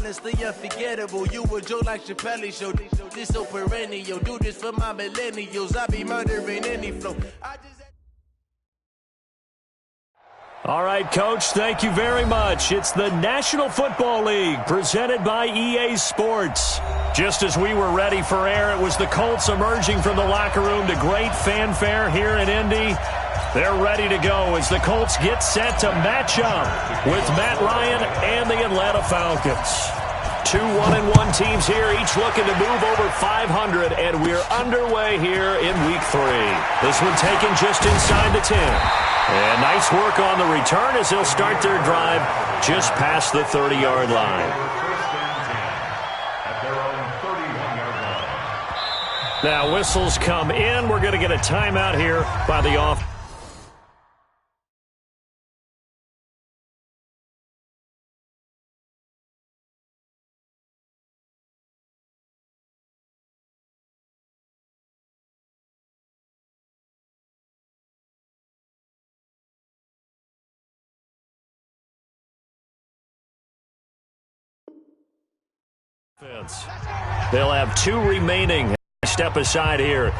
honestly unforgettable. You a joke like Chappelle Show. This so perennial. Do this for my millennials. I be murdering any flow. All right, Coach, thank you very much. It's the National Football League presented by EA Sports. Just as we were ready for air, it was the Colts emerging from the locker room to great fanfare here in Indy. They're ready to go as the Colts get set to match up with Matt Ryan and the Atlanta Falcons. Two 1-1 teams here, each looking to move over 500, and we're underway here in Week 3. This one taken just inside the 10. And nice work on the return as they'll start their drive just past the 30-yard line. Now whistles come in. We're going to get a timeout here by the offense. They'll have two remaining. Step aside here.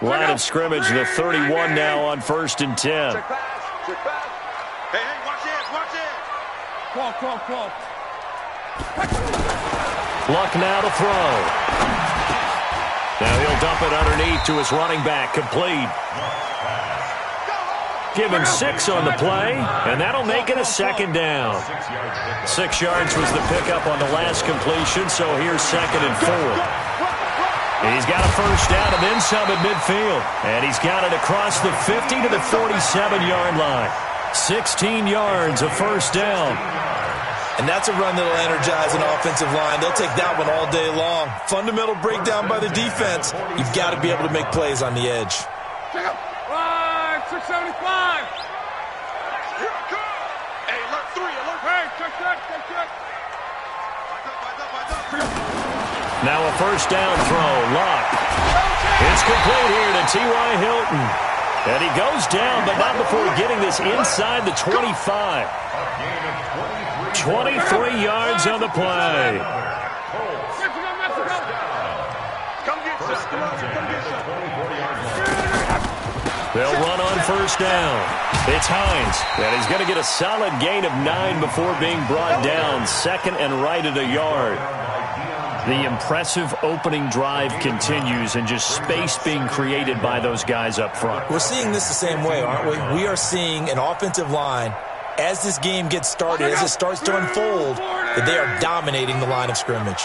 Line of scrimmage, the 31 now on 1st and 10. Check pass. Hey, watch it. Luck now to throw. Now he'll dump it underneath to his running back, complete. Give him 6 on the play, and that'll make it a 2nd down. 6 yards was the pickup on the last completion, so here's 2nd and 4. He's got a 1st down and then some at midfield, and he's got it across the 50 to the 47-yard line. 16 yards, a 1st down. And that's a run that'll energize an offensive line. They'll take that one all day long. Fundamental breakdown by the defense. You've got to be able to make plays on the edge. Check up. 675. Hey, alert 3, alert. Hey, check. Now a 1st down throw. Luck. It's complete here to T.Y. Hilton. And he goes down, but not before getting this inside the 25. 23 yards on the play. They'll run on 1st down. It's Hines, and he's going to get a solid gain of 9 before being brought down. 2nd and right at a yard. The impressive opening drive continues, and just space being created by those guys up front. We're seeing this the same way, aren't we? We are seeing an offensive line, as this game gets started, as it starts to unfold, that they are dominating the line of scrimmage.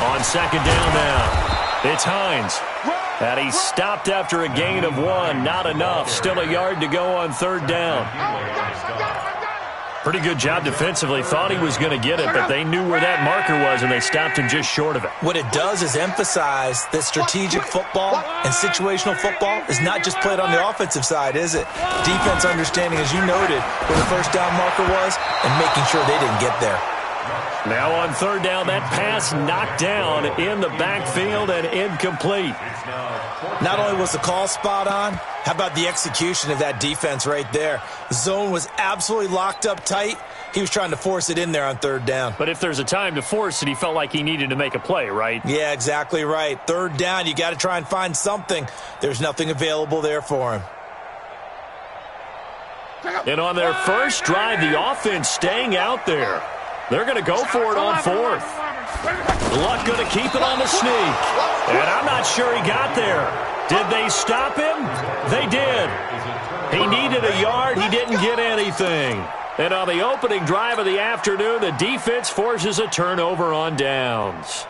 On 2nd down now, it's Hines. And he's stopped after a gain of 1. Not enough. Still a yard to go on 3rd down. Pretty good job defensively. Thought he was going to get it, but they knew where that marker was, and they stopped him just short of it. What it does is emphasize that strategic football and situational football is not just played on the offensive side, is it? Defense understanding, as you noted, where the 1st down marker was and making sure they didn't get there. Now on 3rd down, that pass knocked down in the backfield and incomplete. Not only was the call spot on, how about the execution of that defense right there? The zone was absolutely locked up tight. He was trying to force it in there on 3rd down. But if there's a time to force it, he felt like he needed to make a play, right? Yeah, exactly right. 3rd down, you got to try and find something. There's nothing available there for him. And on their first drive, the offense staying out there. They're going to go for it on 4th. Luck going to keep it on the sneak. And I'm not sure he got there. Did they stop him? They did. He needed a yard. He didn't get anything. And on the opening drive of the afternoon, the defense forces a turnover on downs.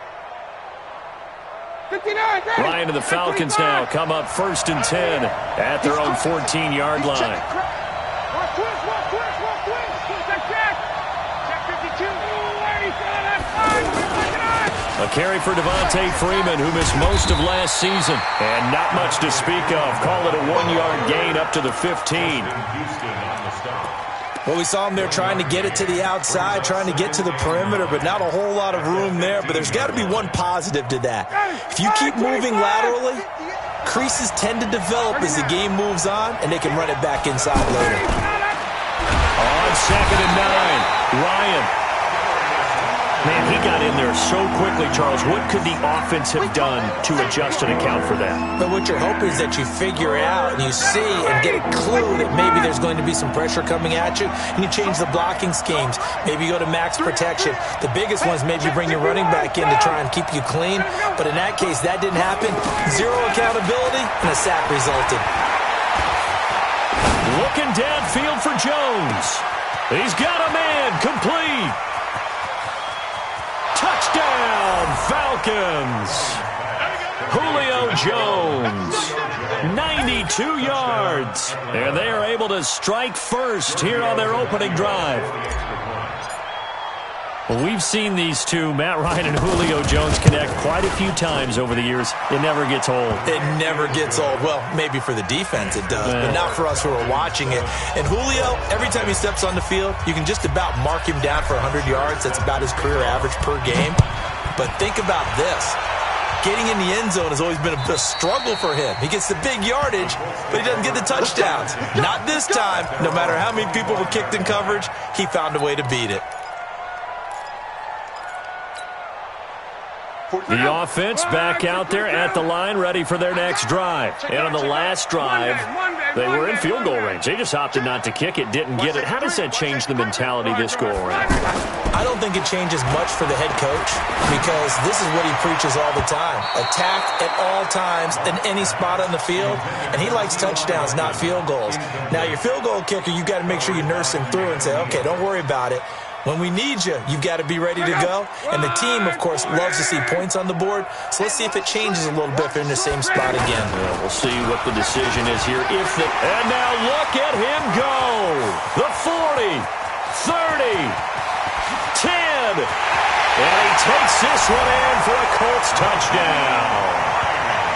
Ryan and the Falcons now come up 1st and 10 at their own 14-yard line. A carry for Devontae Freeman, who missed most of last season. And not much to speak of. Call it a 1-yard gain up to the 15. Well, we saw him there trying to get it to the outside, trying to get to the perimeter, but not a whole lot of room there. But there's got to be one positive to that. If you keep moving laterally, creases tend to develop as the game moves on, and they can run it back inside later. On 2nd and 9, Ryan. Man, he got in there so quickly, Charles. What could the offense have done to adjust and account for that? But what you're hoping is that you figure out and you see and get a clue that maybe there's going to be some pressure coming at you, and you change the blocking schemes. Maybe you go to max protection. The biggest one is maybe you bring your running back in to try and keep you clean. But in that case, that didn't happen. Zero accountability, and a sack resulted. Looking downfield for Jones. He's got a man complete. Touchdown, Falcons. Julio Jones, 92 yards. And they are able to strike first here on their opening drive. Well, we've seen these two, Matt Ryan and Julio Jones, connect quite a few times over the years. It never gets old. It never gets old. Well, maybe for the defense it does, but not for us who are watching it. And Julio, every time he steps on the field, you can just about mark him down for 100 yards. That's about his career average per game. But think about this. Getting in the end zone has always been a struggle for him. He gets the big yardage, but he doesn't get the touchdowns. Not this time. No matter how many people were kicked in coverage, he found a way to beat it. The offense back out there at the line, ready for their next drive. And on the last drive, they were in field goal range. They just opted not to kick it, didn't get it. How does that change the mentality this go around? I don't think it changes much for the head coach, because this is what he preaches all the time. Attack at all times in any spot on the field, and he likes touchdowns, not field goals. Now, your field goal kicker, you've got to make sure you nurse him through and say, okay, don't worry about it. When we need you, you've got to be ready to go. And the team, of course, loves to see points on the board. So let's see if it changes a little bit if they're in the same spot again. Yeah, we'll see what the decision is here. And now look at him go. The 40, 30, 10. And he takes this one in for a Colts touchdown.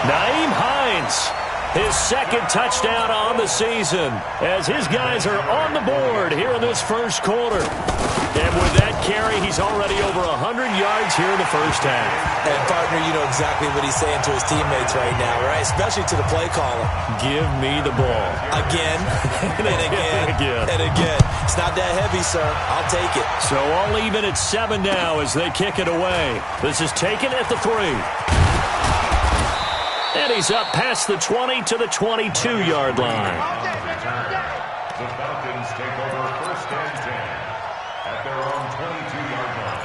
Nyheim Hines, his second touchdown on the season, as his guys are on the board here in this first quarter. And with that carry, he's already over 100 yards here in the first half. And, partner, you know exactly what he's saying to his teammates right now, right? Especially to the play caller. Give me the ball. Again, and again, and again. It's not that heavy, sir. I'll take it. So all even at 7 now as they kick it away. This is taken at the 3. And he's up past the 20 to the 22-yard line. The Falcons take over first and 10 at their own 22-yard line.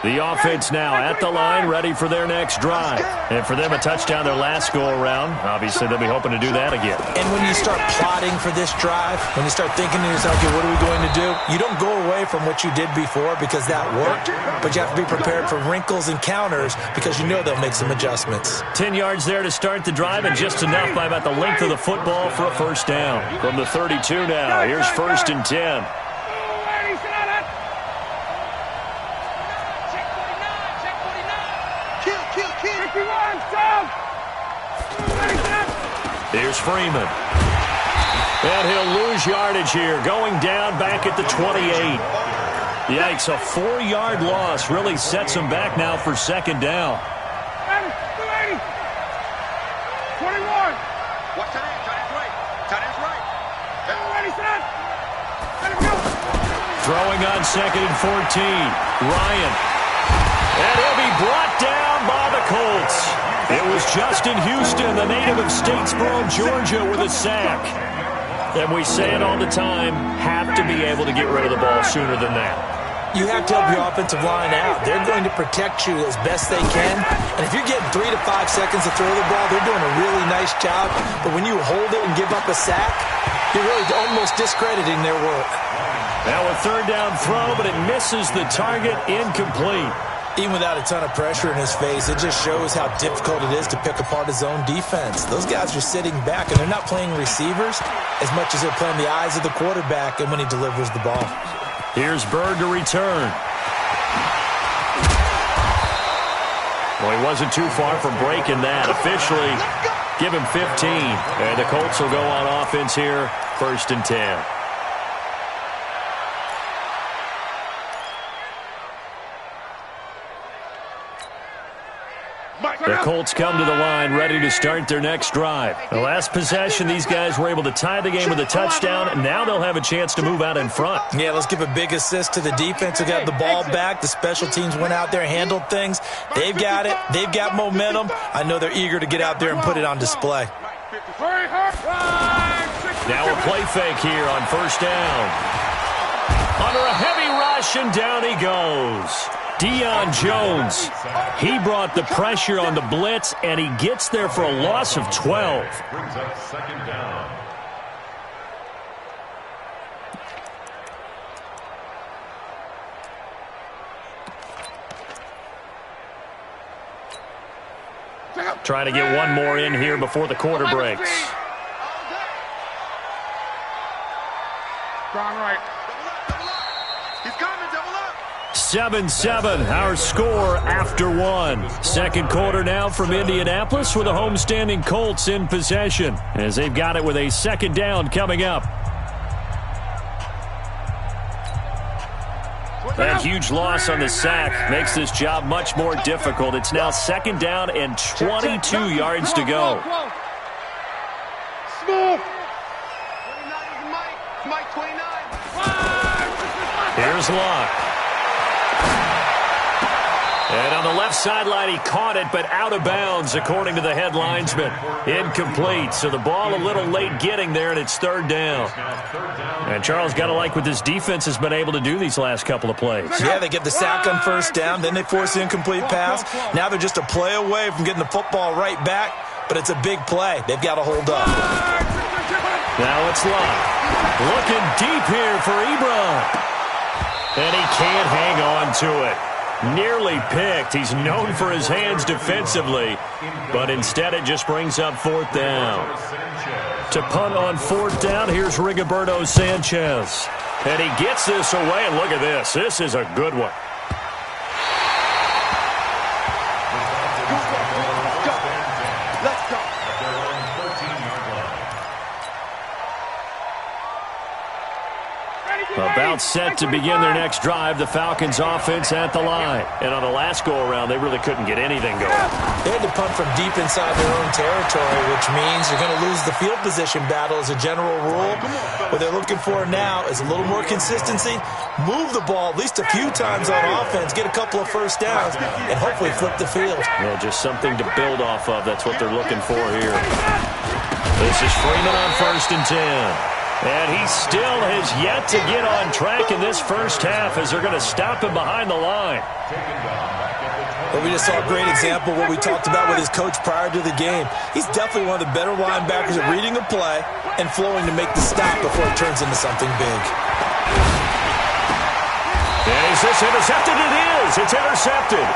The offense now at the line, ready for their next drive. And for them, a touchdown their last go-around. Obviously, they'll be hoping to do that again. And when you start plotting for this drive, when you start thinking to yourself, okay, what are we going to do? You don't go away from what you did before because that worked, but you have to be prepared for wrinkles and counters because you know they'll make some adjustments. 10 yards there to start the drive, and just enough by about the length of the football for a first down. From the 32 now, here's 1st and 10. Here's Freeman. And he'll lose yardage here, going down back at the 28. Yikes, a 4-yard loss really sets him back now for second down. 21. Throwing on 2nd and 14. Ryan. And he'll be brought down by the Colts. It was Justin Houston, the native of Statesboro, Georgia, with a sack. And we say it all the time, have to be able to get rid of the ball sooner than that. You have to help your offensive line out. They're going to protect you as best they can. And if you're getting 3 to 5 seconds to throw the ball, they're doing a really nice job. But when you hold it and give up a sack, you're really almost discrediting their work. Now a 3rd down throw, but it misses the target, incomplete. Even without a ton of pressure in his face, it just shows how difficult it is to pick apart his own defense. Those guys are sitting back, and they're not playing receivers as much as they're playing the eyes of the quarterback and when he delivers the ball. Here's Bird to return. Well, he wasn't too far from breaking that. Officially Give him 15. And the Colts will go on offense here, 1st and 10. The Colts come to the line ready to start their next drive. The last possession, these guys were able to tie the game with a touchdown, and now they'll have a chance to move out in front. Yeah, let's give a big assist to the defense who got the ball back. The special teams went out there and handled things. They've got it. They've got momentum. I know they're eager to get out there and put it on display. Now a play fake here on 1st down. Under a heavy rush, and down he goes. Deion Jones, he brought the pressure on the blitz, and he gets there for a loss of 12. Brings up 2nd down. Trying to get one more in here before the quarter breaks. Strong right. He's coming, double up. 7-7, our score after 1. Second quarter now from Indianapolis with the homestanding Colts in possession as they've got it with a 2nd down coming up. That huge loss on the sack makes this job much more difficult. It's now 2nd down and 22 yards to go. Smooth. Here's Locke. And on the left sideline, he caught it, but out of bounds, according to the head linesman. Incomplete, so the ball a little late getting there, and it's 3rd down. And Charles, got to like what this defense has been able to do these last couple of plays. Yeah, they get the sack on 1st down, then they force the incomplete pass. Now they're just a play away from getting the football right back, but it's a big play. They've got to hold up. Now it's Locke. Looking deep here for Ebron. And he can't hang on to it. Nearly picked. He's known for his hands defensively, but instead it just brings up 4th down. To punt on 4th down, here's Rigoberto Sanchez. And he gets this away, and look at this. This is a good one. About set to begin their next drive, the Falcons offense at the line. And on the last go-around, they really couldn't get anything going. They had to punt from deep inside their own territory, which means you're going to lose the field position battle as a general rule. What they're looking for now is a little more consistency, move the ball at least a few times on offense, get a couple of 1st downs, and hopefully flip the field. Yeah, just something to build off of. That's what they're looking for here. This is Freeman on 1st and 10. And he still has yet to get on track in this first half as they're going to stop him behind the line. Well, we just saw a great example of what we talked about with his coach prior to the game. He's definitely one of the better linebackers at reading a play and flowing to make the stop before it turns into something big. And is this intercepted? It is. It's intercepted.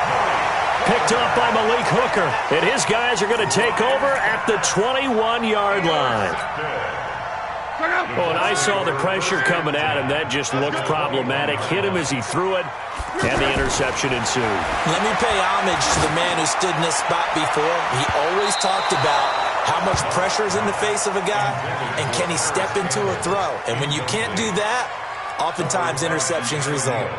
Picked up by Malik Hooker. And his guys are going to take over at the 21-yard line. Oh, and I saw the pressure coming at him. That just looked problematic. Hit him as he threw it, and the interception ensued. Let me pay homage to the man who stood in this spot before. He always talked about how much pressure is in the face of a guy, and can he step into a throw. And when you can't do that, oftentimes interceptions result.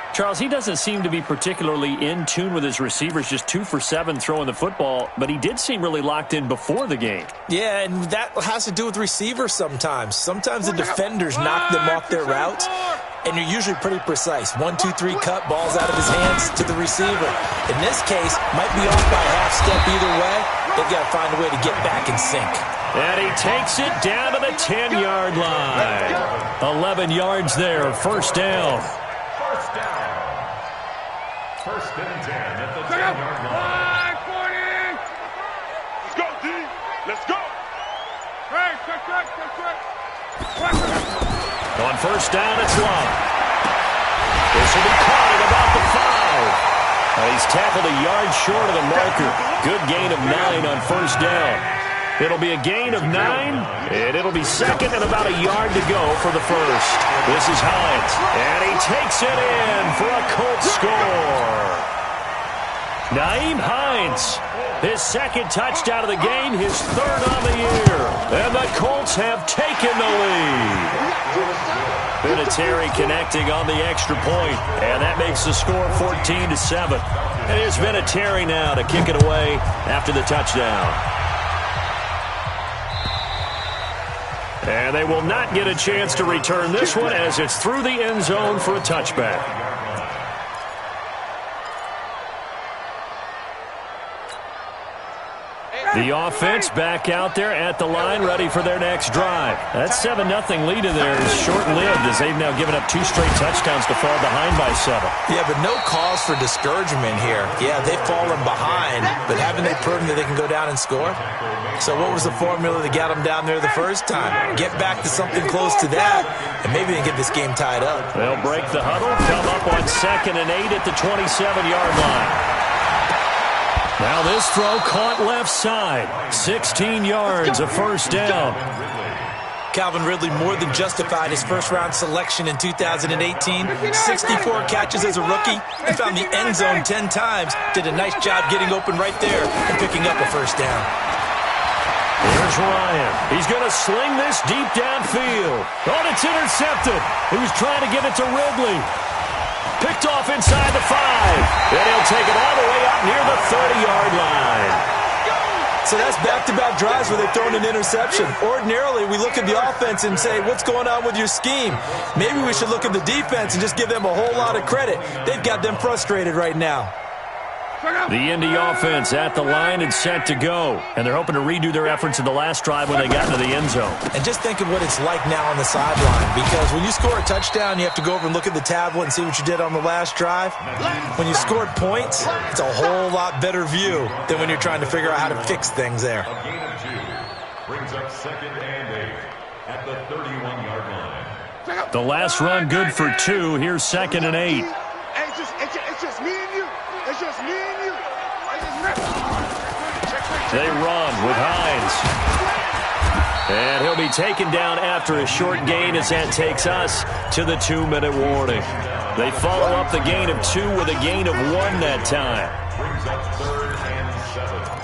Charles, he doesn't seem to be particularly in tune with his receivers, just 2 for 7 throwing the football, but he did seem really locked in before the game. Yeah, and that has to do with receivers sometimes. Sometimes the defenders knock them off their routes, and you're usually pretty precise. 1, 2, 3 cut, balls out of his hands to the receiver. In this case, might be off by a half step either way. They've got to find a way to get back in sync. And he takes it down to the 10-yard line. 11 yards there, 1st down. First and 10 at the 10-yard line. Let's go, D. Let's go. Hey, check. On 1st down, it's Locke. This will be caught at about the 5. He's tackled a yard short of the marker. Good gain of 9 on 1st down. It'll be a gain of 9, and it'll be 2nd and about a yard to go for the 1st. This is Hines, and he takes it in for a Colts score. Naeem Hines, his second touchdown of the game, his third on the year. And the Colts have taken the lead. Vinatieri connecting on the extra point, and that makes the score 14-7. It is Vinatieri now to kick it away after the touchdown. And they will not get a chance to return this one as it's through the end zone for a touchback. The offense back out there at the line, ready for their next drive. That 7-0 lead in there is short-lived as they've now given up 2 straight touchdowns to fall behind by 7. Yeah, but no cause for discouragement here. Yeah, they've fallen behind, but haven't they proven that they can go down and score? So what was the formula that got them down there the first time? Get back to something close to that, and maybe they can get this game tied up. They'll break the huddle, come up on 2nd and 8 at the 27-yard line. Now this throw caught left side. 16 yards, a first down. Calvin Ridley more than justified his first-round selection in 2018. 64 catches as a rookie and found the end zone 10 times. Did a nice job getting open right there and picking up a first down. Here's Ryan. He's going to sling this deep downfield. Oh, it's intercepted. He was trying to get it to Ridley. Picked off inside the 5. And he'll take it all the way up near the 30-yard line. So that's back-to-back drives where they've thrown an interception. Ordinarily, we look at the offense and say, what's going on with your scheme? Maybe we should look at the defense and just give them a whole lot of credit. They've got them frustrated right now. The Indy offense at the line and set to go. And they're hoping to redo their efforts in the last drive when they got into the end zone. And just think of what it's like now on the sideline. Because when you score a touchdown, you have to go over and look at the tablet and see what you did on the last drive. When you scored points, it's a whole lot better view than when you're trying to figure out how to fix things there. A gain of 2 brings up 2nd and 8 at the 31-yard line. The last run good for 2. Here's 2nd and 8. It's just me and you. It's just me and you. They run with Hines. And he'll be taken down after a short gain as that takes us to the 2-minute warning. They follow up the gain of 2 with a gain of 1 that time. Brings up 3rd and 7.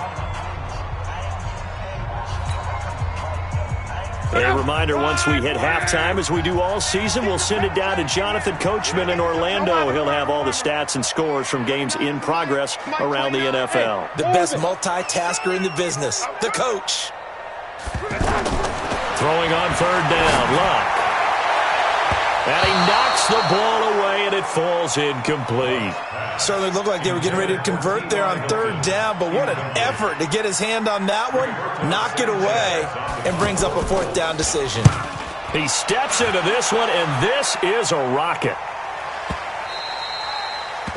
A reminder, once we hit halftime, as we do all season, we'll send it down to Jonathan Coachman in Orlando. He'll have all the stats and scores from games in progress around the NFL. The best multitasker in the business, the coach. Throwing on 3rd down, Luck. And he knocks the ball away, and it falls incomplete. Certainly looked like they were getting ready to convert there on 3rd down, but what an effort to get his hand on that one, knock it away, and brings up a 4th down decision. He steps into this one, and this is a rocket.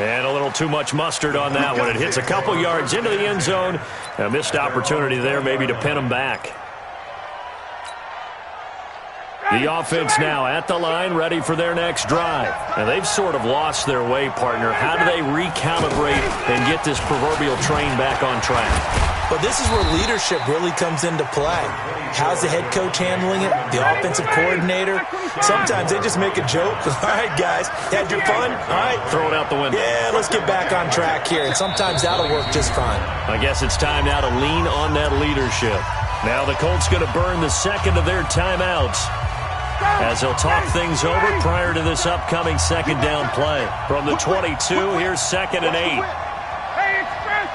And a little too much mustard on that one. It hits a couple yards into the end zone. A missed opportunity there maybe to pin him back. The offense now at the line, ready for their next drive. And they've sort of lost their way, partner. How do they recalibrate and get this proverbial train back on track? But this is where leadership really comes into play. How's the head coach handling it? The offensive coordinator? Sometimes they just make a joke. All right, guys, had your fun? All right. Throw it out the window. Yeah, let's get back on track here. And sometimes that'll work just fine. I guess it's time now to lean on that leadership. Now the Colts going to burn the second of their timeouts as they'll talk things over prior to this upcoming 2nd down play. From the 22, here's 2nd and 8. Hey, express!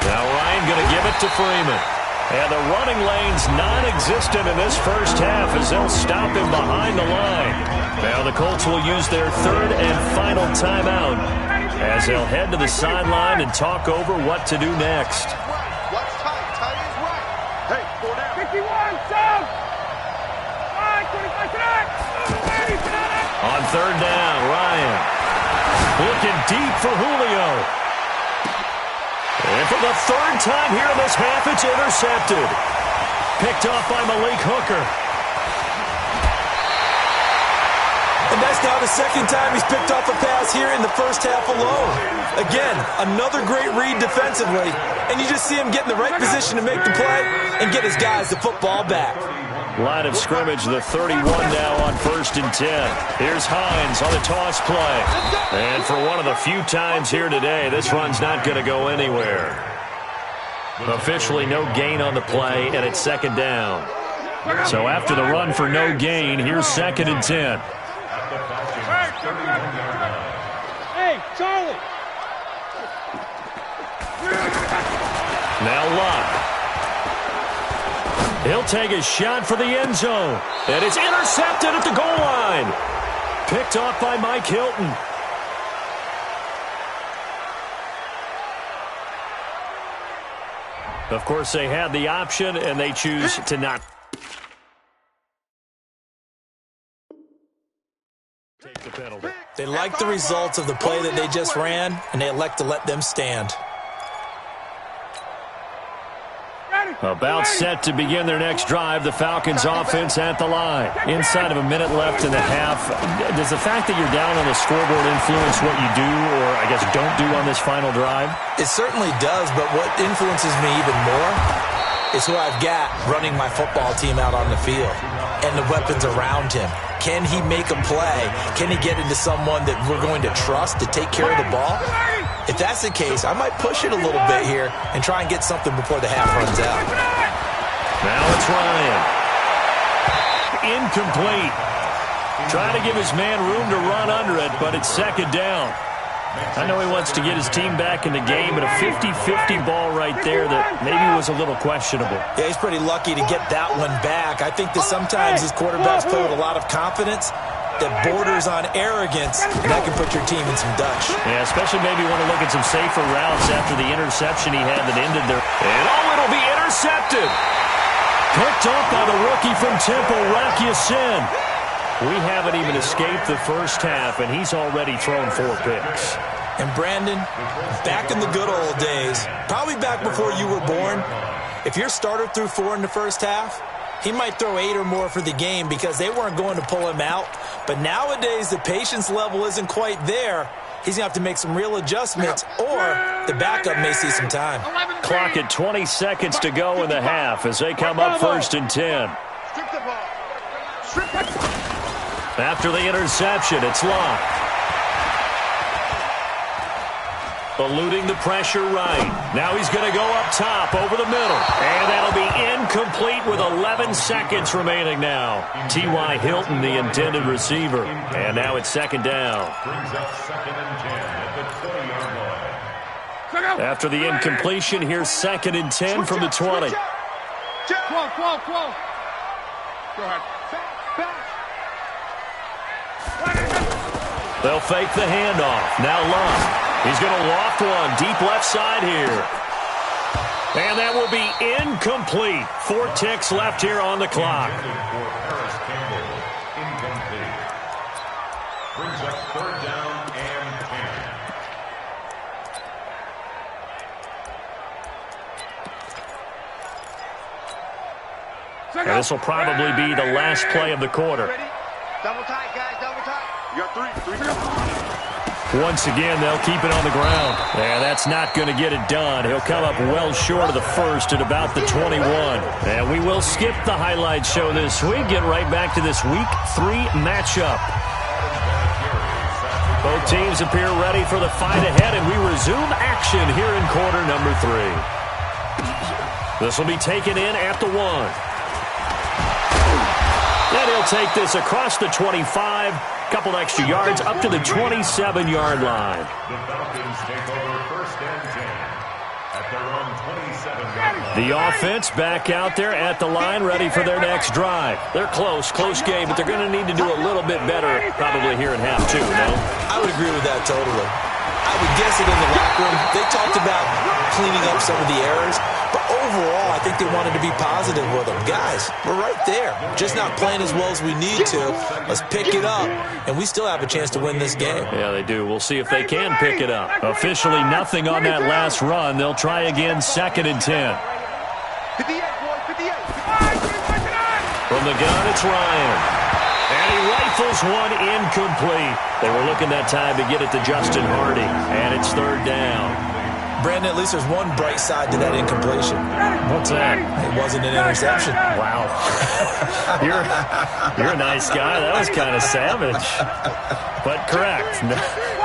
Now Ryan going to give it to Freeman. And the running lane's non-existent in this first half as they'll stop him behind the line. Now the Colts will use their 3rd and final timeout as they'll head to the sideline and talk over what to do next. What's tight? Tight is right. Hey, 4 down. 51, down. 5, 25, On 3rd down, Ryan looking deep for Julio. And for the 3rd time here in this half, it's intercepted. Picked off by Malik Hooker. And that's now the 2nd time he's picked off a pass here in the first half alone. Again, another great read defensively. And you just see him get in the right position to make the play and get his guys the football back. Line of scrimmage, the 31 now on 1st and 10. Here's Hines on the toss play. And for one of the few times here today, this run's not going to go anywhere. Officially no gain on the play, and it's 2nd down. So after the run for no gain, here's 2nd and 10. Hey, Charlie! Now Locke. He'll take a shot for the end zone. And it's intercepted at the goal line. Picked off by Mike Hilton. Of course, they had the option, and they choose to not take the penalty. They like the results of the play that they just ran, and they elect to let them stand. About set to begin their next drive, the Falcons offense at the line. Inside of a minute left in the half. Does the fact that you're down on the scoreboard influence what you do, or I guess don't do on this final drive? It certainly does, but what influences me even more is who I've got running my football team out on the field and the weapons around him. Can he make a play? Can he get into someone that we're going to trust to take care of the ball? If that's the case, I might push it a little bit here and try and get something before the half runs out. Now it's Ryan. Incomplete. Trying to give his man room to run under it, but it's 2nd down. I know he wants to get his team back in the game, but a 50-50 ball right there that maybe was a little questionable. Yeah, he's pretty lucky to get that one back. I think that sometimes his quarterbacks play with a lot of confidence that borders on arrogance, and that can put your team in some Dutch. Yeah, especially maybe want to look at some safer routes after the interception he had that ended there. And it'll be intercepted. Picked up by the rookie from Temple, Rocky Sin. We haven't even escaped the first half, and he's already thrown 4 picks. And Brandon, back in the good old days, probably back before you were born, if your starter threw 4 in the first half, he might throw 8 or more for the game because they weren't going to pull him out. But nowadays, the patience level isn't quite there. He's going to have to make some real adjustments, or the backup may see some time. Clock at 20 seconds to go in the half as they come up 1st and 10. After the interception, it's Locke. Eluding the pressure right. Now he's going to go up top over the middle. And that'll be incomplete with 11 seconds remaining now. T.Y. Hilton, the intended receiver. And now it's 2nd down. Brings up 2nd and 10 at the 20-yard line. After the incompletion, here's 2nd and 10 from the 20. Go ahead. They'll fake the handoff. Now Locke. He's going to loft one deep left side here. And that will be incomplete. 4 ticks left here on the clock. Incomplete. Brings up 3rd down and 10. And this will probably be the last play of the quarter. Double tight, guys, double tight. You got 3. Once again, they'll keep it on the ground. Yeah, that's not going to get it done. He'll come up well short of the first at about the 21. And we will skip the highlight show this week. Get right back to this Week 3 matchup. Both teams appear ready for the fight ahead, and we resume action here in quarter number 3. This will be taken in at the 1. And he'll take this across the 25. Couple extra yards up to the 27-yard line. The Falcons take over 1st and 10 at their own 27-yard line. The offense back out there at the line, ready for their next drive. They're close game, but they're going to need to do a little bit better probably here in half 2, no? I would agree with that totally. I would guess it in the locker room. They talked about cleaning up some of the errors, but overall, I think they wanted to be positive with them. Guys, we're right there. Just not playing as well as we need to. Let's pick it up, and we still have a chance to win this game. Yeah, they do. We'll see if they can pick it up. Officially nothing on that last run. They'll try again 2nd and 10. 58, boy, 58. From the gun, it's Ryan. And he rifles one incomplete. They were looking that time to get it to Justin Hardy, and it's 3rd down. Brandon, at least there's one bright side to that incompletion. What's that? It wasn't an interception. Wow. You're a nice guy. That was kind of savage. But correct.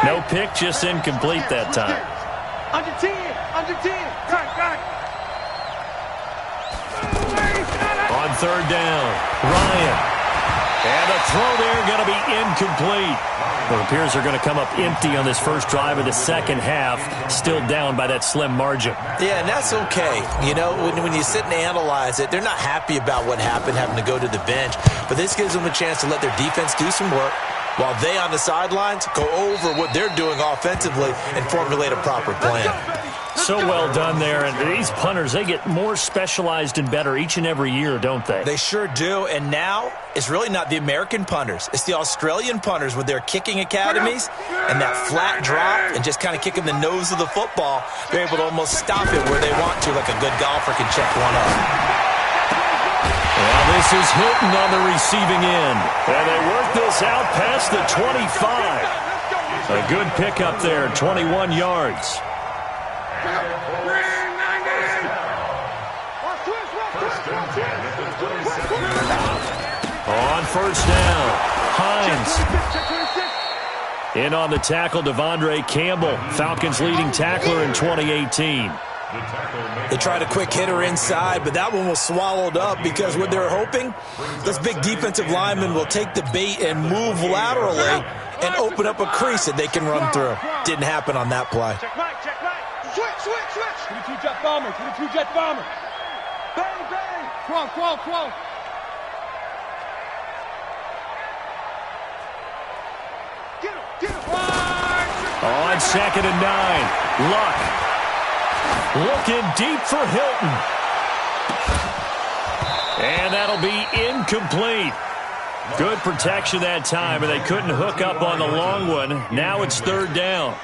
No pick, just incomplete that time. Under 10. Under 10. Got it. On third down, Ryan. And the throw there going to be incomplete. Well, it appears they're going to come up empty on this first drive of the second half, still down by that slim margin. Yeah, and that's okay. You know, when you sit and analyze it, they're not happy about what happened, having to go to the bench. But this gives them a chance to let their defense do some work while they on the sidelines go over what they're doing offensively and formulate a proper plan. So well done there. And these punters, they get more specialized and better each and every year, don't they? They sure do. And now it's really not the American punters. It's the Australian punters with their kicking academies and that flat drop and just kind of kicking the nose of the football. They're able to almost stop it where they want to, like a good golfer can check one up. Well, this is Hilton on the receiving end. And they work this out past the 25. A good pickup there, 21 yards. On first down, Hines. In on the tackle, Devondre Campbell, Falcons leading tackler in 2018. They tried a quick hitter inside, but that one was swallowed up because what they're hoping, this big defensive lineman will take the bait and move laterally and open up a crease that they can run through. Didn't happen on that play. Switch. 22-jet bomber. 22-jet bomber. Bang. Quo. Get him. On 2nd and 9, Luck. Looking deep for Hilton. And that'll be incomplete. Good protection that time, and they couldn't hook up on the long one. Now it's third down.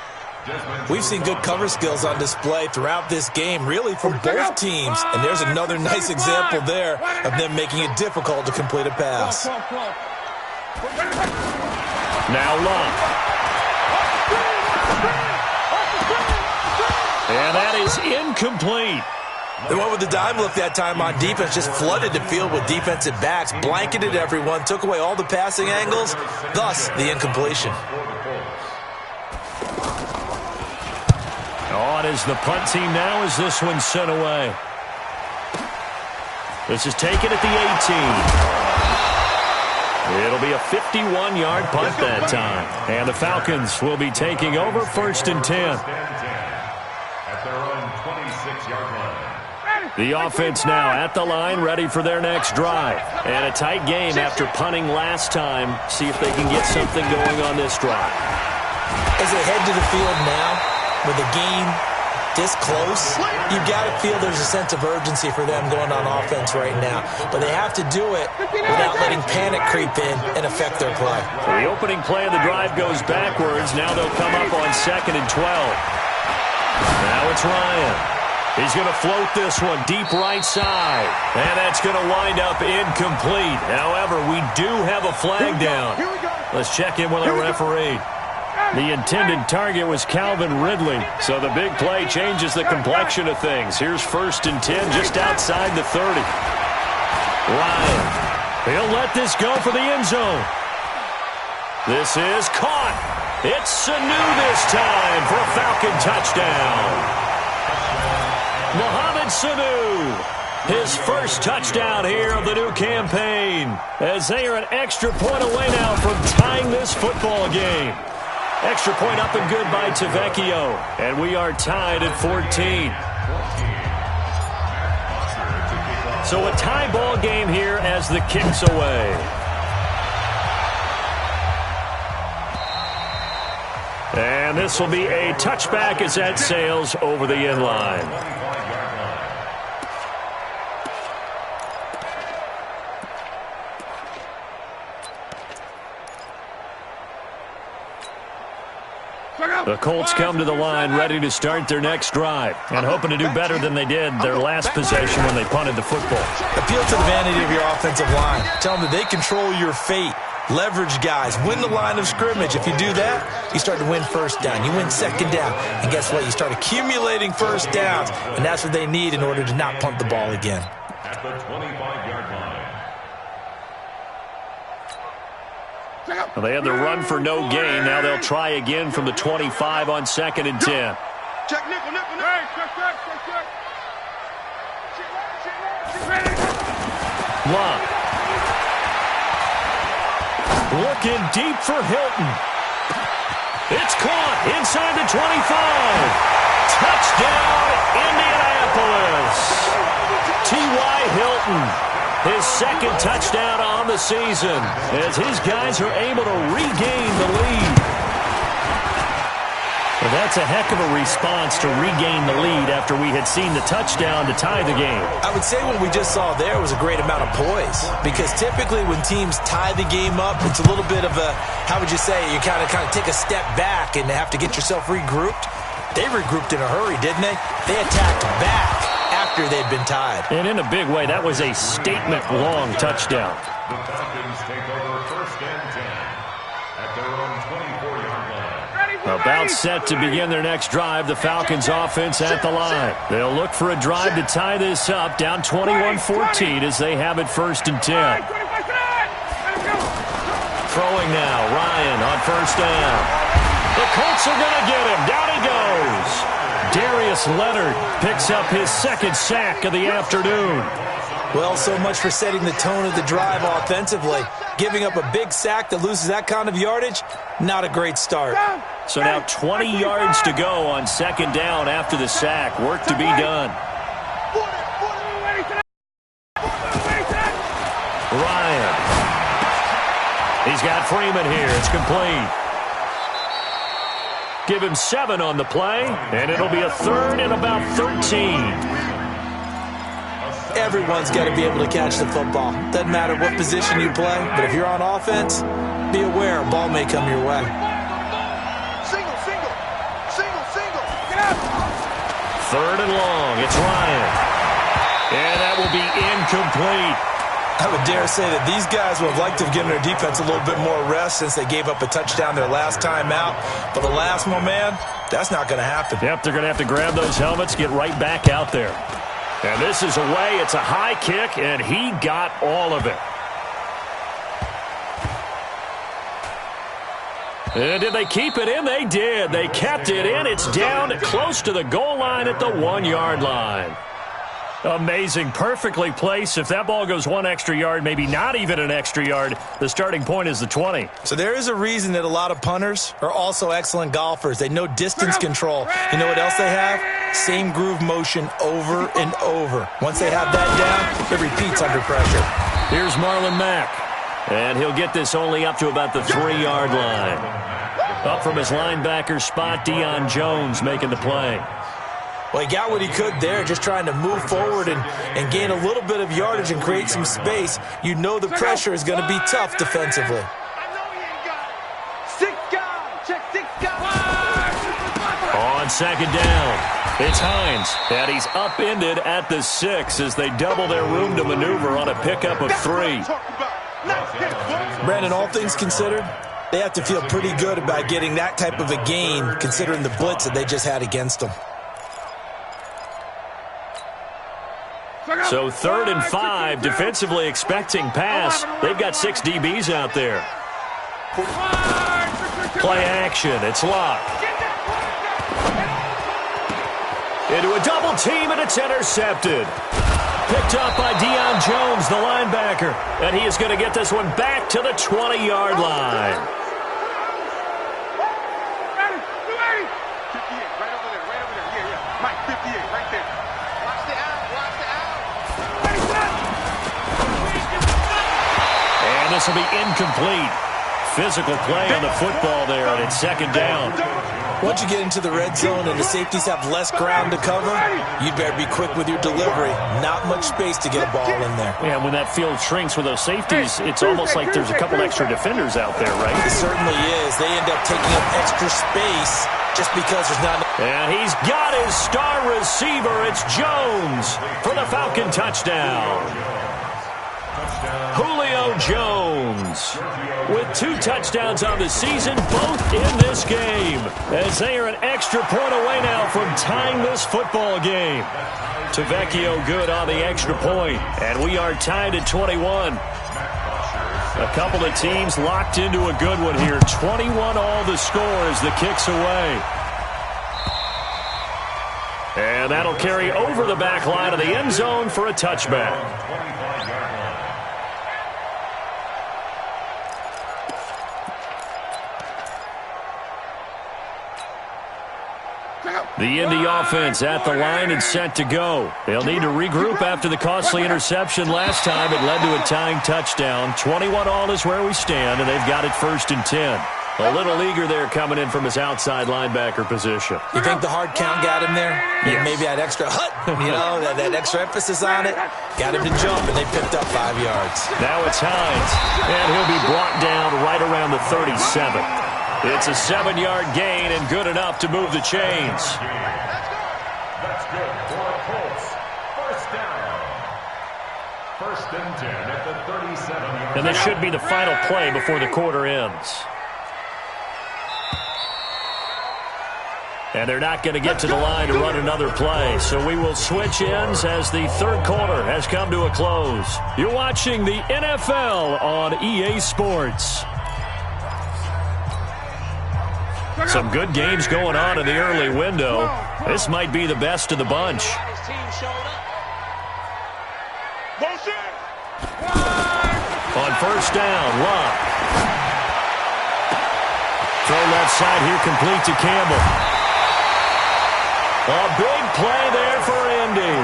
We've seen good cover skills on display throughout this game, really from both teams. And there's another nice example there of them making it difficult to complete a pass. Now Luck. And that is incomplete. They went with the dime look that time on defense, just flooded the field with defensive backs, blanketed everyone, took away all the passing angles, thus the incompletion. On is the punt team now as this one's sent away. This is taken at the 18. It'll be a 51-yard punt that time. And the Falcons will be taking over 1st and 10. At their own 26-yard line. The offense now at the line, ready for their next drive. And a tight game after punting last time. See if they can get something going on this drive. As they head to the field now, with the game this close, you've got to feel there's a sense of urgency for them going on offense right now. But they have to do it without letting panic creep in and affect their play. So the opening play of the drive goes backwards. Now they'll come up on 2nd and 12. Now it's Ryan. He's going to float this one deep right side. And that's going to wind up incomplete. However, we do have a flag down. Let's check in with our referee. The intended target was Calvin Ridley, so the big play changes the complexion of things. Here's 1st and 10 just outside the 30. Ryan, he'll let this go for the end zone. This is caught. It's Sanu this time for a Falcon touchdown. Mohamed Sanu, his first touchdown here of the new campaign, as they are an extra point away now from tying this football game. Extra point up and good by Tavecchio. And we are tied at 14. So a tie ball game here as the kick's away. And this will be a touchback as that sails over the end line. The Colts come to the line ready to start their next drive and hoping to do better than they did their last possession when they punted the football. Appeal to the vanity of your offensive line. Tell them that they control your fate. Leverage guys. Win the line of scrimmage. If you do that, you start to win first down. You win second down. And guess what? You start accumulating first downs. And that's what they need in order to not punt the ball again. At the 25-yard line. Well, they had the run for no gain. Now they'll try again from the 25 on 2nd and 10. Check nickel, nickel, nickel. Long. Looking deep for Hilton. It's caught inside the 25. Touchdown, Indianapolis. T.Y. Hilton, his second touchdown on the season, as his guys are able to regain the lead. Well, that's a heck of a response to regain the lead after we had seen the touchdown to tie the game. I would say what we just saw there was a great amount of poise, because typically when teams tie the game up, it's a little bit of a, how would you say, you kind of take a step back and have to get yourself regrouped. They regrouped in a hurry, didn't they? They attacked back after they'd been tied. And in a big way, that was a statement-long touchdown. The Falcons take over 1st and 10 at their own 24-yard line. About set to begin their next drive, the Falcons offense at the line. They'll look for a drive to tie this up, down 21-14 as they have it 1st and 10. Throwing now, Ryan on 1st down. The Colts are going to get him. Down he goes. Darius Leonard picks up his 2nd sack of the afternoon. Well, so much for setting the tone of the drive offensively. Giving up a big sack that loses that kind of yardage, not a great start. So now 20 yards to go on 2nd down after the sack. Work to be done. Ryan. He's got Freeman here. It's complete. Give him 7 on the play, and it'll be a 3rd and about 13. Everyone's got to be able to catch the football. Doesn't matter what position you play, but if you're on offense, be aware a ball may come your way. Single. Get out. 3rd and long. It's Ryan. And that will be incomplete. I would dare say that these guys would have liked to have given their defense a little bit more rest since they gave up a touchdown their last time out. But the last one, man, that's not going to happen. Yep, they're going to have to grab those helmets, get right back out there. And this is away. It's a high kick, and he got all of it. And did they keep it in? They did. They kept it in. It's down close to the goal line at the 1-yard line. Amazing. Perfectly placed. If that ball goes 1 extra yard, maybe not even an extra yard, the starting point is the 20. So there is a reason that a lot of punters are also excellent golfers. They know distance control. You know what else they have? Same groove motion over and over. Once they have that down, it repeats under pressure. Here's Marlon Mack. And he'll get this only up to about the 3-yard line. Up from his linebacker spot, Deion Jones making the play. Well, he got what he could there, just trying to move forward and gain a little bit of yardage and create some space. You know the pressure is going to be tough defensively. On 2nd down, it's Hines, and he's upended at the 6 as they double their room to maneuver on a pickup of 3. Brandon, all things considered, they have to feel pretty good about getting that type of a gain considering the blitz that they just had against them. So 3rd and 5, defensively expecting pass. They've got 6 DBs out there. Play action. It's locked. Into a double team, and it's intercepted. Picked up by Deion Jones, the linebacker. And he is going to get this one back to the 20-yard line. And this will be incomplete. Physical play on the football there, and it's 2nd down. Once you get into the red zone and the safeties have less ground to cover, you better be quick with your delivery. Not much space to get a ball in there. Yeah, when that field shrinks with those safeties, it's almost like there's a couple extra defenders out there, right? It certainly is. They end up taking up extra space just because there's not... And he's got his star receiver. It's Jones for the Falcon touchdown. Julio Jones. with 2 touchdowns on the season, both in this game, as they are an extra point away now from tying this football game. Tavecchio good on the extra point, and we are tied at 21. A couple of teams locked into a good one here. 21 all the score as the kick's away. And that'll carry over the back line of the end zone for a touchback. The Indy offense at the line and set to go. They'll need to regroup after the costly interception last time. It led to a tying touchdown. 21 all is where we stand, and they've got it 1st and 10. A little eager there coming in from his outside linebacker position. You think the hard count got him there? Yes. Maybe that extra that extra emphasis on it. Got him to jump, and they picked up 5 yards. Now it's Hines, and he'll be brought down right around the 37. It's a 7-yard gain and good enough to move the chains. That's good for the Colts. First down. 1st and 10 at the 37-yard. And this should be the final play before the quarter ends. And they're not going to get to the line to run another play. So we will switch ends as the 3rd quarter has come to a close. You're watching the NFL on EA Sports. Some good games going on in the early window. This might be the best of the bunch. On 1st down, Love. Throw left side here, complete to Campbell. A big play there for Indy.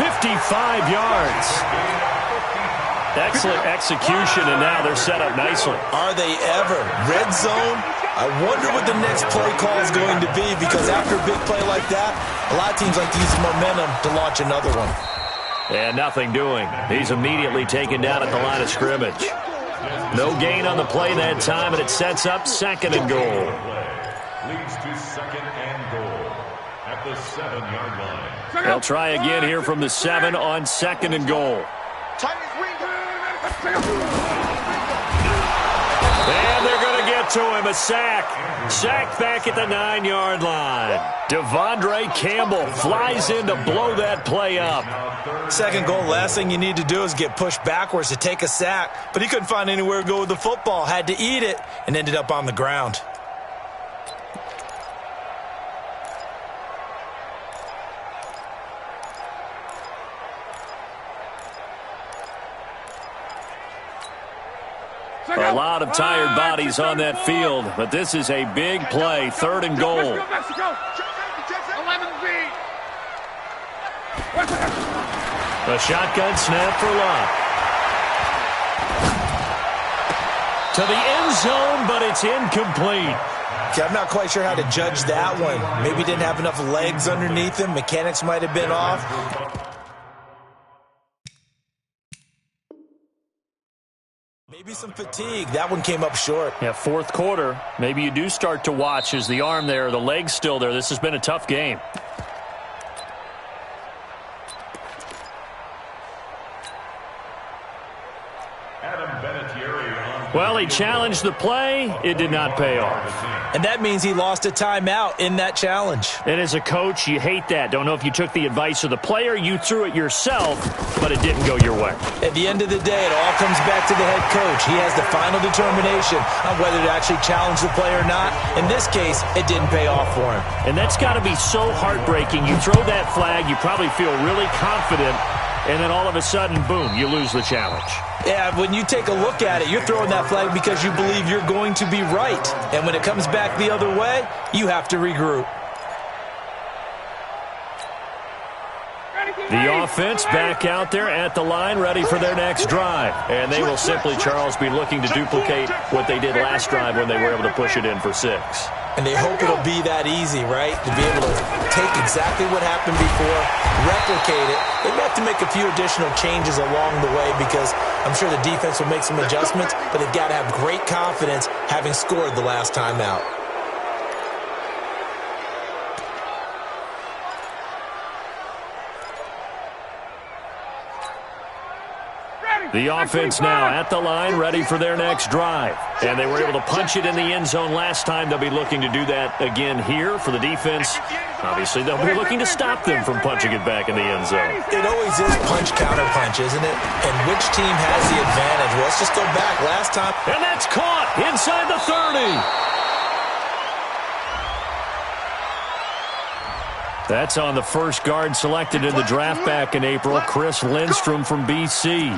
55 yards. Excellent execution, and now they're set up nicely. Are they ever? Red zone? I wonder what the next play call is going to be, because after a big play like that, a lot of teams like to use momentum to launch another one. And nothing doing. He's immediately taken down at the line of scrimmage. No gain on the play that time, and it sets up 2nd and goal. Leads to 2nd and goal at the 7-yard line. They'll try again here from the 7 on 2nd and goal. And they're going to get to him. A sack. Sack back at the 9-yard line. Devondre Campbell flies in to blow that play up. 2nd goal, last thing you need to do is get pushed backwards to take a sack. But he couldn't find anywhere to go with the football. Had to eat it and ended up on the ground. A lot of tired bodies on that field, but this is a big play. 3rd and goal. A shotgun snap for Love. To the end zone, but it's incomplete. Okay, I'm not quite sure how to judge that one. Maybe he didn't have enough legs underneath him. Mechanics might have been off. Maybe some fatigue. That one came up short. Yeah, 4th quarter. Maybe you do start to watch as the arm there, the leg's still there. This has been a tough game. Well, he challenged the play. It did not pay off. And that means he lost a timeout in that challenge. And as a coach, you hate that. Don't know if you took the advice of the player, you threw it yourself, but it didn't go your way. At the end of the day, it all comes back to the head coach. He has the final determination on whether to actually challenge the play or not. In this case, it didn't pay off for him. And that's got to be so heartbreaking. You throw that flag, you probably feel really confident, and then all of a sudden, boom, you lose the challenge. Yeah, when you take a look at it, you're throwing that flag because you believe you're going to be right. And when it comes back the other way, you have to regroup. The offense back out there at the line, ready for their next drive. And they will simply, Charles, be looking to duplicate what they did last drive when they were able to push it in for 6. And they hope it'll be that easy, right? To be able to take exactly what happened before, replicate it. They may have to make a few additional changes along the way because I'm sure the defense will make some adjustments, but they've got to have great confidence having scored the last time out. The offense now at the line, ready for their next drive. And they were able to punch it in the end zone last time. They'll be looking to do that again here for the defense. Obviously, they'll be looking to stop them from punching it back in the end zone. It always is punch-counter-punch, isn't it? And which team has the advantage? Well, let's just go back. Last time. And that's caught inside the 30. That's on the first guard selected in the draft back in April, Chris Lindstrom from BC.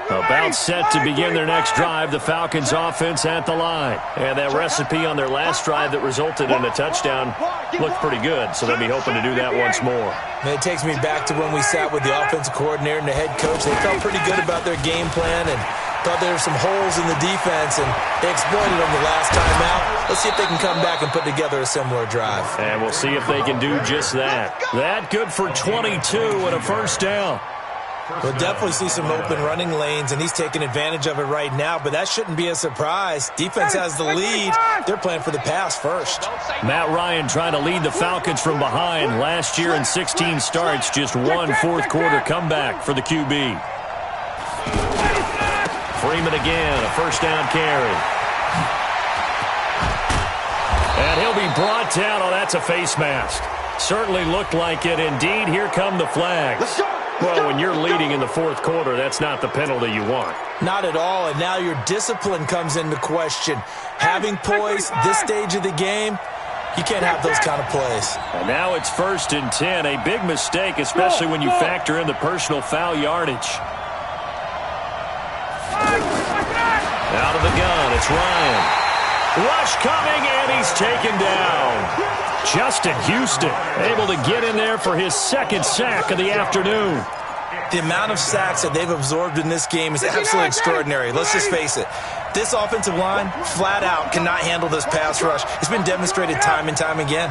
About set to begin their next drive, the Falcons offense at the line. And that recipe on their last drive that resulted in a touchdown looked pretty good, so they'll be hoping to do that once more. And it takes me back to when we sat with the offensive coordinator and the head coach. They felt pretty good about their game plan and thought there were some holes in the defense, and they exploited them the last time out. Let's see if they can come back and put together a similar drive. And we'll see if they can do just that. That good for 22 and a first down. We'll definitely see some open running lanes, and he's taking advantage of it right now, but that shouldn't be a surprise. Defense has the lead. They're playing for the pass first. Matt Ryan trying to lead the Falcons from behind. Last year in 16 starts, just one fourth-quarter comeback for the QB. Freeman again, a first down carry. And he'll be brought down. Oh, that's a face mask. Certainly looked like it. Indeed, here come the flags. Well, when you're leading in the fourth quarter, that's not the penalty you want. Not at all, and now your discipline comes into question. Having poise this stage of the game, you can't have those kind of plays. And now it's 1st and 10, a big mistake, especially when you factor in the personal foul yardage. Out of the gun, it's Ryan. Rush coming, and he's taken down. Justin Houston able to get in there for his second sack of the afternoon. The amount of sacks that they've absorbed in this game is absolutely extraordinary. Let's just face it. This offensive line, flat out, cannot handle this pass rush. It's been demonstrated time and time again.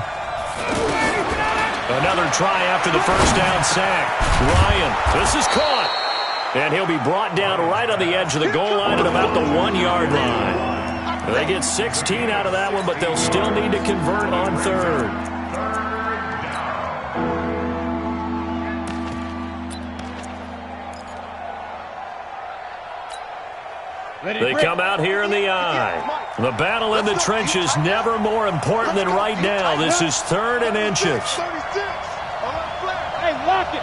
Another try after the first down sack. Ryan, this is caught. And he'll be brought down right on the edge of the goal line at about the 1-yard line. They get 16 out of that one, but they'll still need to convert on third. They come out here in the eye. The battle in the trenches never more important than right now. This is 3rd and inches. Hey, lock it.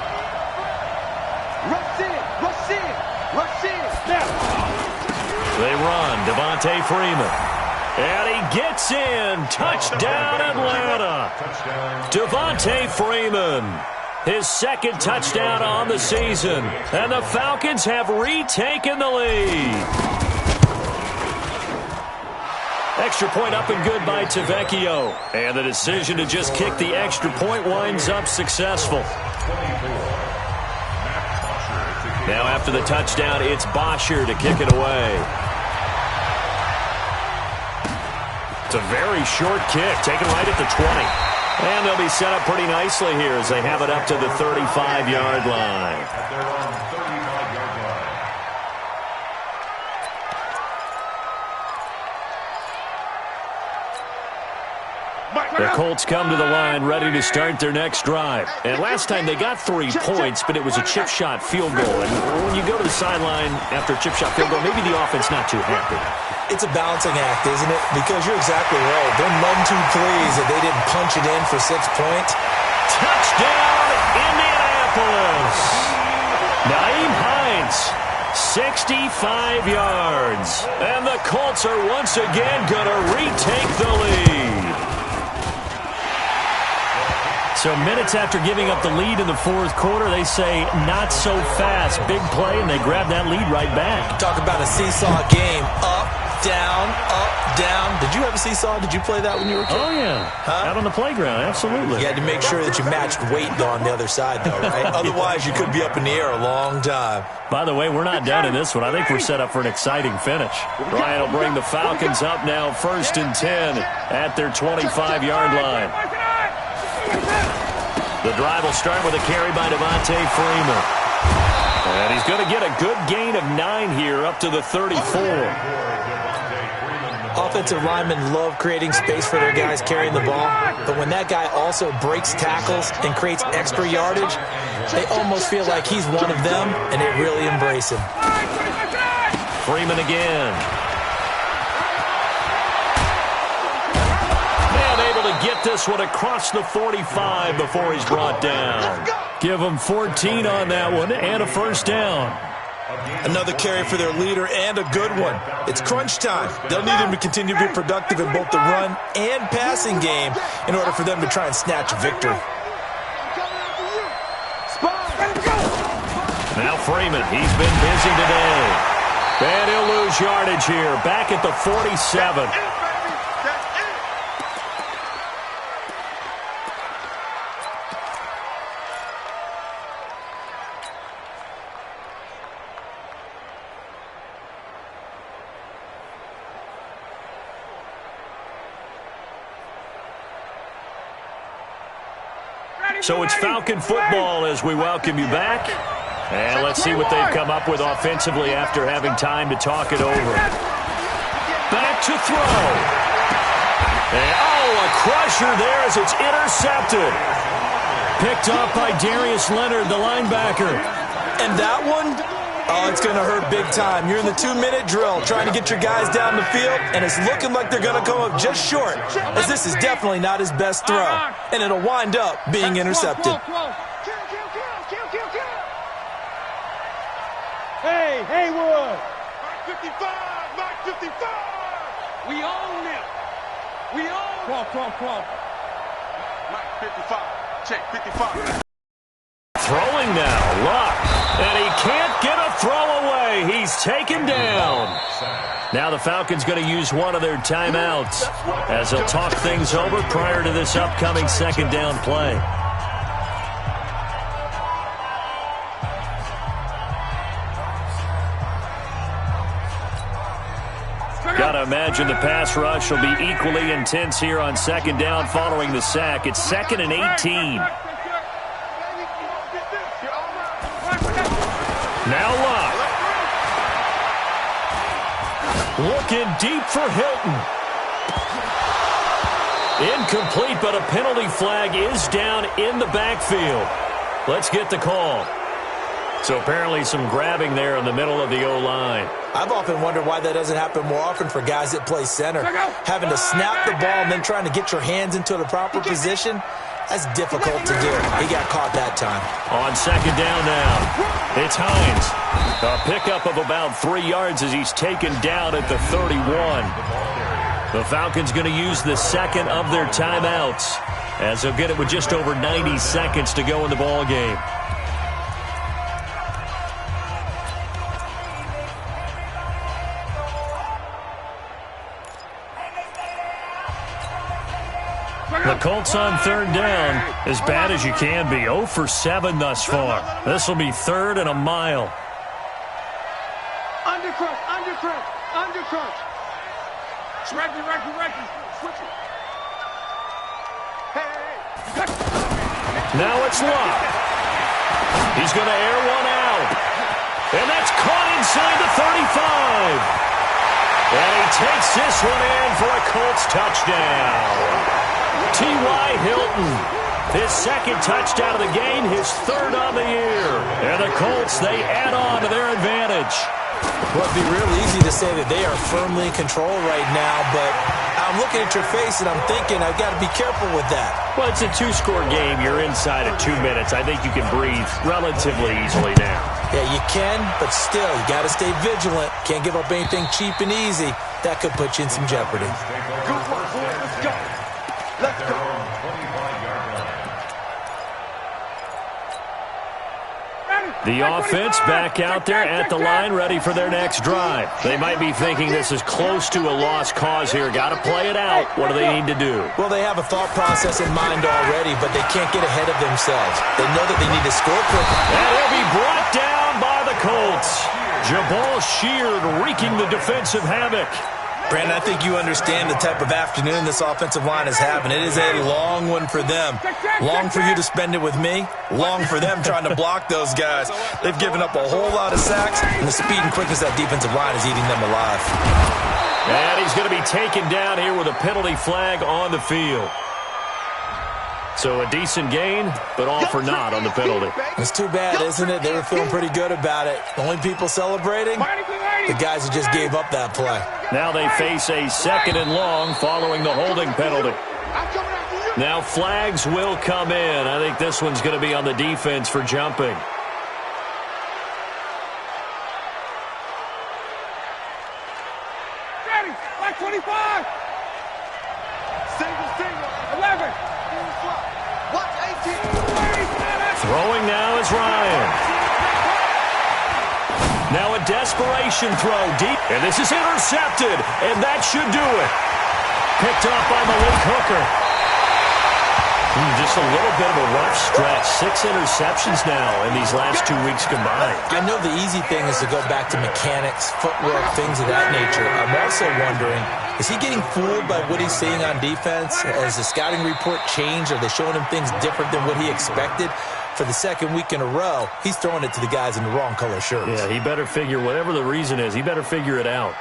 Rush in. Now. They run. Devontae Freeman. And he gets in. Touchdown, Atlanta. Devontae Freeman. His second touchdown on the season. And the Falcons have retaken the lead. Extra point up and good by Tavecchio. And the decision to just kick the extra point winds up successful. Now after the touchdown, it's Bosher to kick it away. It's a very short kick, taken right at the 20. And they'll be set up pretty nicely here as they have it up to the 35-yard line. The Colts come to the line ready to start their next drive. And last time they got 3 points, but it was a chip shot field goal. And when you go to the sideline after a chip shot field goal, maybe the offense not too happy. It's a balancing act, isn't it? Because you're exactly right. They're none too pleased that they didn't punch it in for 6 points. Touchdown, Indianapolis. Nyheim Hines, 65 yards. And the Colts are once again going to retake the lead. So minutes after giving up the lead in the fourth quarter, they say not so fast. Big play, and they grab that lead right back. Talk about a seesaw game. Up, down, up, down. Did you have a seesaw? Did you play that when you were a kid? Oh, yeah. Huh? Out on the playground, absolutely. You had to make sure that you matched weight on the other side, though, right? Otherwise, you could be up in the air a long time. By the way, we're not done in this one. I think we're set up for an exciting finish. Ryan will bring the Falcons up now 1st and 10 at their 25-yard line. The drive will start with a carry by Devontae Freeman. And he's going to get a good gain of 9 here, up to the 34. Offensive linemen love creating space for their guys carrying the ball, but when that guy also breaks tackles and creates extra yardage, they almost feel like he's one of them, and they really embrace him. Freeman again. And able to get this one across the 45 before he's brought down. Give him 14 on that one and a first down. Another carry for their leader and a good one. It's crunch time. They'll need him to continue to be productive in both the run and passing game in order for them to try and snatch a victory. Now Freeman, he's been busy today. And he'll lose yardage here, back at the 47. So it's Falcon football as we welcome you back. And let's see what they've come up with offensively after having time to talk it over. Back to throw. And, a crusher there as it's intercepted. Picked up by Darius Leonard, the linebacker. And that one, it's going to hurt big time. You're in the 2-minute drill trying to get your guys down the field, and it's looking like they're going to come up just short, as this is definitely not his best throw, and it'll wind up being intercepted. Hey, Haywood! Mike 55! Mike 55! We own it! We own it! Come. Mike 55. Check 55. Throwing now, Luck. And he can't get a throw away. He's taken down. Now the Falcons going to use one of their timeouts as they'll talk things over prior to this upcoming second down play. Got to imagine the pass rush will be equally intense here on second down following the sack. It's 2nd and 18. Now Luck. Looking deep for Hilton. Incomplete, but a penalty flag is down in the backfield. Let's get the call. So apparently some grabbing there in the middle of the O-line. I've often wondered why that doesn't happen more often for guys that play center. Having to snap the ball and then trying to get your hands into the proper position, that's difficult to do. He got caught that time. On second down now, it's Hines. A pickup of about 3 yards as he's taken down at the 31. The Falcons going to use the second of their timeouts as they'll get it with just over 90 seconds to go in the ball game. The Colts on third down, as bad as you can be. 0 for 7 thus far. This will be 3rd and a mile. Under crunch. Reggie. Switch it. Hey. Now it's Luck. He's going to air one out. And that's caught inside the 35. And he takes this one in for a Colts touchdown. T.Y. Hilton, his 2nd touchdown of the game, his 3rd on the year. And the Colts, they add on to their advantage. Well, it'd be real easy to say that they are firmly in control right now, but I'm looking at your face and I'm thinking I've got to be careful with that. Well, it's a 2-score game. You're inside of 2 minutes. I think you can breathe relatively easily now. Yeah, you can, but still, you got to stay vigilant. Can't give up anything cheap and easy. That could put you in some jeopardy. Good work, boy. Let's go. The offense back out there at the line, ready for their next drive. They might be thinking this is close to a lost cause here. Got to play it out. What do they need to do? Well, they have a thought process in mind already, but they can't get ahead of themselves. They know that they need to score quickly. And he'll be brought down by the Colts. Jabal Sheard wreaking the defensive havoc. Brandon, I think you understand the type of afternoon this offensive line is having. It is a long one for them. Long for you to spend it with me. Long for them trying to block those guys. They've given up a whole lot of sacks, and the speed and quickness of that defensive line is eating them alive. And he's going to be taken down here with a penalty flag on the field. So a decent gain, but all for naught on the penalty. It's too bad, isn't it? They were feeling pretty good about it. The only people celebrating, the guys who just gave up that play. Now they face a 2nd and long following the holding penalty. Now flags will come in. I think this one's going to be on the defense for jumping. Ready, like 25. Single, 11. Watch 18. Throwing now is Ryan. Now a desperation throw deep. And this is intercepted. And that should do it. Picked up by Malik Hooker. Just a little bit of a rough stretch. 6 interceptions now in these last 2 weeks combined. I know the easy thing is to go back to mechanics, footwork, things of that nature. I'm also wondering, is he getting fooled by what he's seeing on defense? Has the scouting report changed? Are they showing him things different than what he expected? For the 2nd week in a row, he's throwing it to the guys in the wrong color shirts. Yeah, he better figure, whatever the reason is, he better figure it out.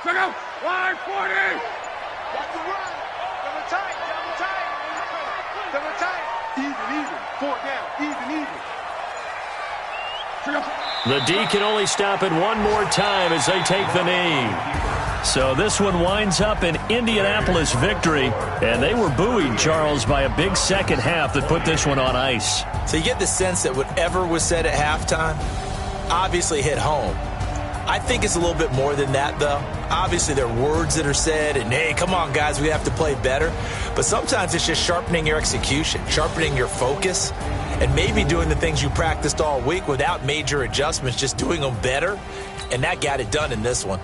Check out, line 40. Even. 4 down. Even. The D can only stop it one more time as they take the knee. So this one winds up an Indianapolis victory, and they were buoyed, Charles, by a big second half that put this one on ice. So you get the sense that whatever was said at halftime obviously hit home. I think it's a little bit more than that, though. Obviously, there are words that are said, and, hey, come on, guys, we have to play better. But sometimes it's just sharpening your execution, sharpening your focus, and maybe doing the things you practiced all week without major adjustments, just doing them better. And that got it done in this one.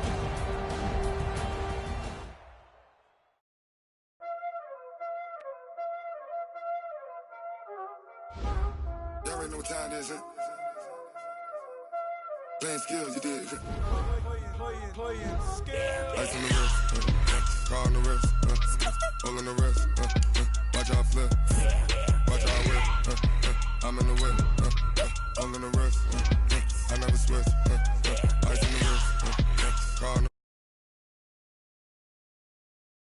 Y'all already know what time it is, huh? Playing skills, you did. Playing skills. Ice on the wrist, car on the wrist, all on the wrist, watch out flip, watch out whip, I'm in the whip.